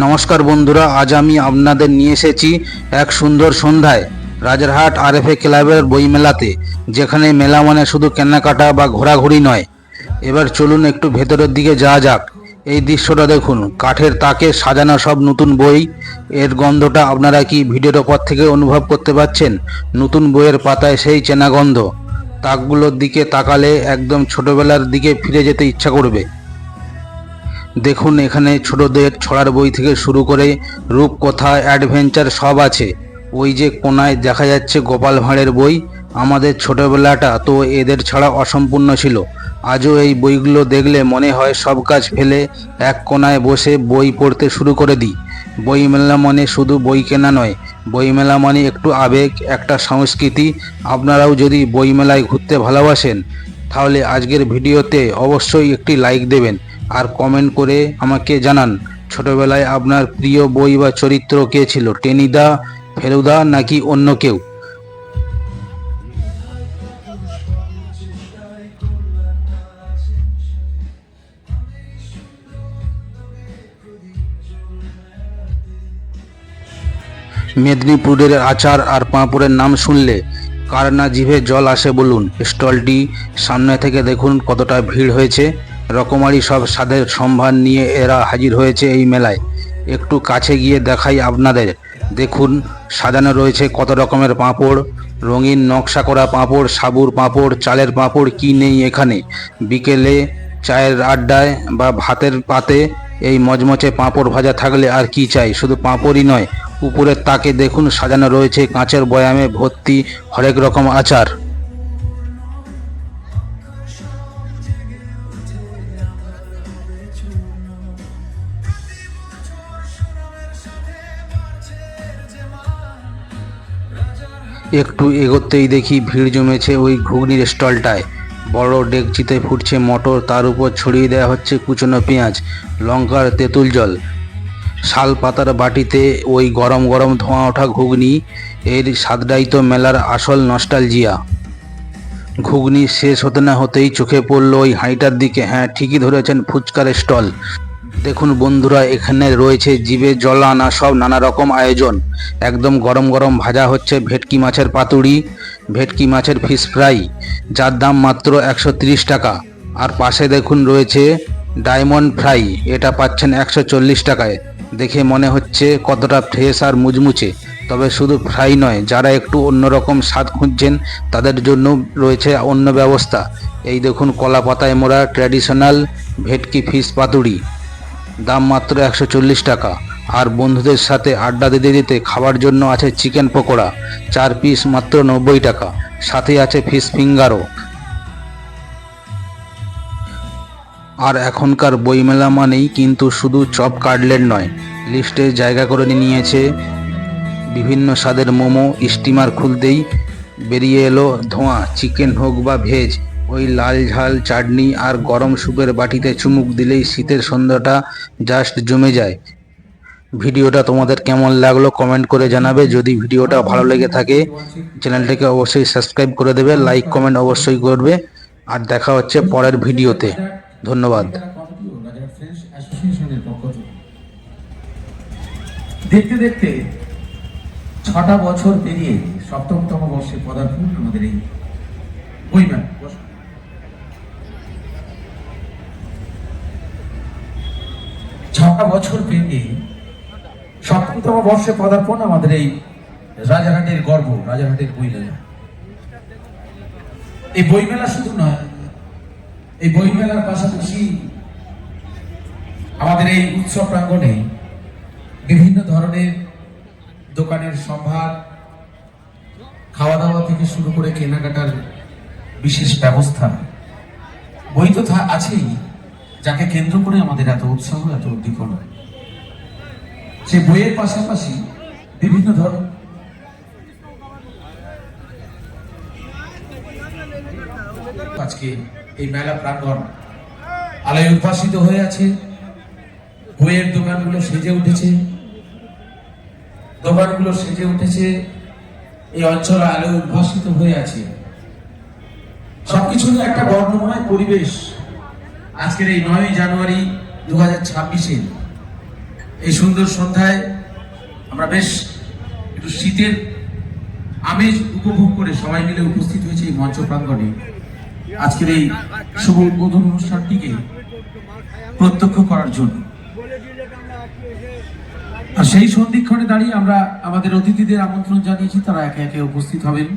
নমস্কার বন্ধুরা, আজ আমি আপনাদের নিয়ে এসেছি এক সুন্দর সন্ধ্যায় রাজারহাট আরএফএ ক্লাবের বইমেলাতে, যেখানে মেলা মানে শুধু কেনাকাটা বা ঘোরাঘুরি নয়। এবার চলুন একটু ভেতরের দিকে যাওয়া যাক। এই দৃশ্যটা দেখুন, কাঠের তাকে সাজানো সব নতুন বই। এর গন্ধটা আপনারা কি ভিডিওর ওপর থেকে অনুভব করতে পারছেন? নতুন বইয়ের পাতায় সেই চেনা গন্ধ। তাকগুলোর দিকে তাকালে একদম ছোটবেলার দিকে ফিরে যেতে ইচ্ছা করবে। দেখুন, এখানে ছোটদের ছড়ার বই থেকে শুরু করে রূপকথা, অ্যাডভেঞ্চার সব আছে। ওই যে কোনায় দেখা যাচ্ছে গোপাল ভাঁড়ের বই। আমাদের ছোটবেলাটা তো এদের ছাড়া অসম্পূর্ণ ছিল। আজও এই বইগুলো দেখলে মনে হয় সব কাজ ফেলে এক কোনায় বসে বই পড়তে শুরু করে দিই। বইমেলা মানে শুধু বই কেনা নয়, বইমেলা মানে একটু আবেগ, একটা সংস্কৃতি। আপনারাও যদি বইমেলায় ঘুরতে ভালোবাসেন, তাহলে আজকের ভিডিওতে অবশ্যই একটি লাইক দেবেন আর কমেন্ট করে আমাকে জানান, ছোটবেলায় আপনার প্রিয় বই বা চরিত্র কে ছিল? টেনিদা, ফেলুদা নাকি অন্য কেউ? মেদিনীপুরের আচার আর পাঁপড়ের নাম শুনলে কার না জিভে জল আসে বলুন। স্টলটি সামনে থেকে দেখুন কতটা ভিড় হয়েছে। রকমারি সব স্বাদের সম্ভার নিয়ে এরা হাজির হয়েছে এই মেলায়। একটু কাছে গিয়ে দেখাই আপনাদের। দেখুন, সাজানো রয়েছে কত রকমের পাঁপড়। রঙিন নকশা করা পাঁপড়, সাবুর পাঁপড়, চালের পাঁপড়, কি নেই এখানে। বিকেলে চায়ের আড্ডায় বা ভাতের পাতে এই মচমচে পাঁপড় ভাজা থাকলে আর কি চাই। শুধু পাঁপড়ই নয়, উপরের তাকে দেখুন সাজানো রয়েছে কাঁচের বয়ামে ভর্তি হরেক রকম আচার। একটু এগোতেই দেখি ভিড় জমেছে ওই ঘুগনির স্টলটায়। বড় ডেকচিতে ফুটছে মটর, তার উপর ছড়িয়ে দেওয়া হচ্ছে কুচনো পেঁয়াজ, লঙ্কার তেঁতুল জল। শাল পাতার বাটিতে ওই গরম গরম ধোঁয়া ওঠা ঘুগনি। এর স্বাদটাই তো মেলার আসল নস্টালজিয়া। ঘুগনি শেষ হতে না হতেই চোখে পড়লো ওই হাঁড়িটার দিকে। হ্যাঁ, ঠিকই ধরেছেন, ফুচকার স্টল। দেখুন বন্ধুরা, এখানে রয়েছে জিভে জল আনা সব নানা রকম আয়োজন। একদম গরম গরম ভাজা হচ্ছে ভেটকি মাছের পাতুড়ি, ভেটকি মাছের ফিশ ফ্রাই, যার দাম মাত্র 130 টাকা। আর পাশে দেখুন রয়েছে ডায়মন্ড ফ্রাই, এটা পাচ্ছেন 140 টাকায়। দেখে মনে হচ্ছে কতটা ফ্রেশ আর মুচমুচে। তবে শুধু ফ্রাই নয়, যারা একটু অন্যরকম স্বাদ খুঁজছেন তাদের জন্য রয়েছে অন্য ব্যবস্থা। এই দেখুন, কলা পাতায় মোড়া ট্র্যাডিশনাল ভেটকি ফিশ পাতুড়ি, দাম মাত্র 140 টাকা। আর বন্ধুদের সাথে আড্ডা দিতে দিতে খাবার জন্য আছে চিকেন পকোড়া, 4 পিস মাত্র 90 টাকা। সাথে আছে ফিশ ফিঙ্গারও। আর এখনকার বইমেলা মানেই কিন্তু শুধু চপ কাটলেট নয়, লিস্টে জায়গা করে নিয়েছে বিভিন্ন স্বাদের মোমো। স্টিমার খুলতেই বেরিয়ে এলো ধোঁয়া। চিকেন হোক বা ভেজ, ওই লাল ঝাল চাটনি আর গরম স্যুপের বাটিতে চুমুক দিলেই শীতের সন্ধ্যাটা জাস্ট জমে যায়। ভিডিওটা তোমাদের কেমন লাগলো কমেন্ট করে জানাবে। যদি ভিডিওটা ভালো লেগে থাকে চ্যানেলটাকে অবশ্যই সাবস্ক্রাইব করে দেবে, লাইক কমেন্ট অবশ্যই করবে। আর দেখা হচ্ছে পরের ভিডিওতে। ধন্যবাদ। দেখতে দেখতে 6টা বছর পেরিয়ে 7তম বর্ষে পদার্পণ আমাদের এই বইমেলা। 6টা বছর পেরিয়ে 7তম বর্ষে পদার্পণ আমাদের এই রাজারহাটের গর্ব, রাজারহাটের বইমেলা। এই বইমেলা শুধু নয়, এই বইমেলার পাশাপাশি আমাদের এই উৎসব প্রাঙ্গণে বিভিন্ন ধরনের দোকানের সম্ভার, খাওয়া দাওয়া থেকে শুরু করে কেনাকাটার বিশেষ ব্যবস্থা। বই তো আছেই, যাকে কেন্দ্র করে আমাদের এত উৎসাহ, এত উদ্দীপনা। সে বইয়ের পাশাপাশি বিভিন্ন ধরনের আজকে এই মেলা প্রাঙ্গণ আলোয় উদ্ভাসিত হয়ে আছে। বইয়ের দোকানগুলো সেজে উঠেছে, এই অঞ্চল আলোয় উদ্ভাসিত হয়ে আছে। সবকিছুর একটা বর্ণময় পরিবেশ আজকের এই 9ই জানুয়ারি 2026-এ এই সুন্দর সন্ধ্যায় আমরা বেশ একটু শীতের আমেজ উপভোগ করে সবাই মিলে উপস্থিত হয়েছে এই মঞ্চ প্রাঙ্গণে আজকের এই শুভ উদ্বোধন অনুষ্ঠানটিকে প্রত্যক্ষ করার জন্য। আর সেই সন্ধিক্ষণে দাঁড়িয়ে আমরা আমাদের অতিথিদের আমন্ত্রণ জানিয়েছি, তারা একে একে উপস্থিত হবেন।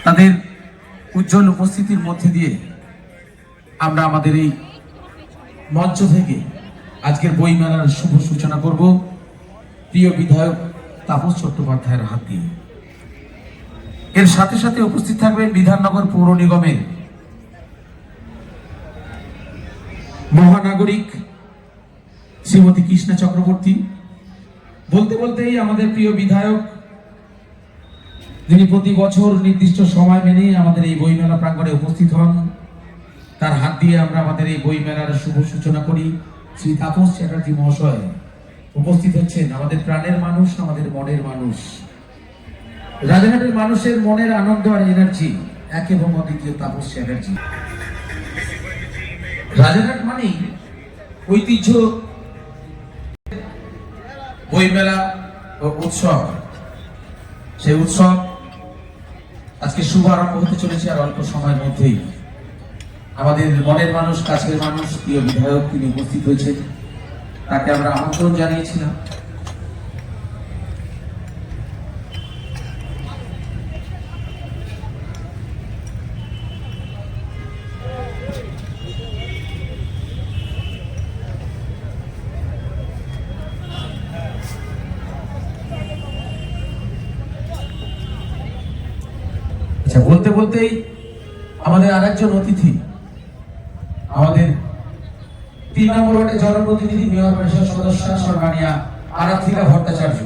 তাদের উজ্জ্বল উপস্থিতির মধ্যে দিয়ে আমরা আমাদের এই মঞ্চ থেকে আজকের বইমেলার শুভ সূচনা করব প্রিয় বিধায়ক তাপস চট্টোপাধ্যায়ের হাত দিয়ে। এর সাথে সাথে উপস্থিত থাকবেন বিধাননগর পৌর নিগমের মহানাগরিক শ্রীমতী কৃষ্ণা চক্রবর্তী। বলতে বলতেই আমাদের প্রিয় বিধায়ক, যিনি প্রতি বছর নির্দিষ্ট সময় মেনে আমাদের এই বইমেলা প্রাঙ্গণে উপস্থিত হন, তার হাত দিয়ে আমরা আমাদের এই বইমেলার শুভ সূচনা করি। শ্রী তাপস চ্যাটার্জি মহাশয় উপস্থিত হচ্ছেন, আমাদের প্রাণের মানুষ, আমাদের মনের মানুষ। রাজারহাটের মানুষের মনের আনন্দ আর এনার্জি এক এবং অদ্বিতীয় তাপস চ্যাটার্জি। রাজারহাট মানেই ঐতিহ্য, বইমেলা ও উৎসব। সেই উৎসব আজকে শুভ আরম্ভ হতে চলেছে আর অল্প সময়ের মধ্যেই। আমাদের মনের মানুষ, কাছের মানুষ, প্রিয় বিধায়ক তিনি উপস্থিত হয়েছেন, তাকে আমরা আমন্ত্রণ জানিয়েছিলাম। আচ্ছা, বলতে বলতেই আমাদের আরেকজন অতিথি, আমাদের 3 নম্বর ওয়ার্ডের জনপ্রতিনিধি, মেয়র পরিষদ সদস্য সম্মানিয়া আরাধিকা ভট্টাচার্য,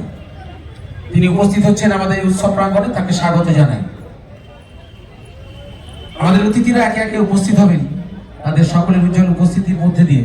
তিনি উপস্থিত হচ্ছেন আমাদের এই উৎসব প্রাঙ্গণে, তাকে স্বাগত জানাই। আমাদের অতিথিরা একে একে উপস্থিত হবেন, তাদের সকলের উজ্জ্বল উপস্থিতির মধ্যে দিয়ে